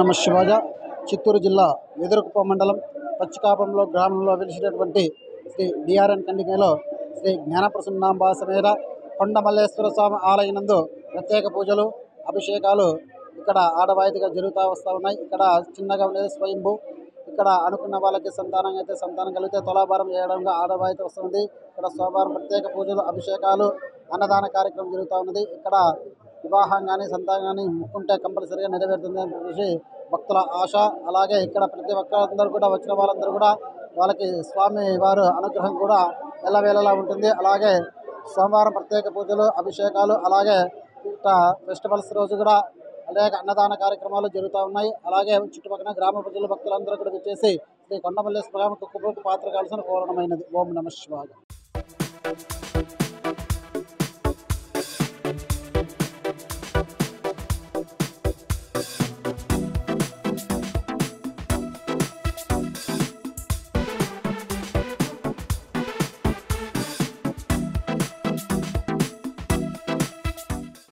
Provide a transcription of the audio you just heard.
నమ శివాయ. చిత్తూరు జిల్లా వెదురుకుప్ప మండలం పచ్చికాపంలో గ్రామంలో వెలిసినటువంటి శ్రీ డిఆర్ఎన్ కండికలో శ్రీ జ్ఞానప్రసన్నాంబ సమేత కొండమల్లేశ్వర స్వామి ఆలయనందు ప్రత్యేక పూజలు అభిషేకాలు ఇక్కడ ఆడవాయితీగా జరుగుతూ వస్తూ ఉన్నాయి. ఇక్కడ చిన్నగా ఉండేది స్వయంభూ. ఇక్కడ అనుకున్న వాళ్ళకి సంతానం అయితే సంతానం కలిగితే తులాభారం చేయడంగా ఆడవాయితీ వస్తుంది. ఇక్కడ సోమవారం ప్రత్యేక పూజలు అభిషేకాలు అన్నదాన కార్యక్రమం జరుగుతూ ఉన్నది. ఇక్కడ వివాహం కానీ సంతానం కానీ ముక్కుంటే కంపల్సరీగా నెరవేరుతుంది అని చెప్పేసి భక్తుల ఆశ. అలాగే ఇక్కడ ప్రతి ఒక్కరందరూ కూడా వచ్చిన వాళ్ళందరూ కూడా వాళ్ళకి స్వామి వారు అనుగ్రహం కూడా ఎల్లవేళలా ఉంటుంది. అలాగే సోమవారం ప్రత్యేక పూజలు అభిషేకాలు అలాగే ఇట్లా ఫెస్టివల్స్ రోజు కూడా అనేక అన్నదాన కార్యక్రమాలు జరుగుతూ ఉన్నాయి. అలాగే చుట్టుపక్కల గ్రామ ప్రజలు భక్తులందరూ కూడా వచ్చేసి శ్రీ కొండమల్లేశ్వర స్వామికి కుప్పకు పాత్ర కావాల్సిన కోరడమైనది. ఓం నమ శివాయ.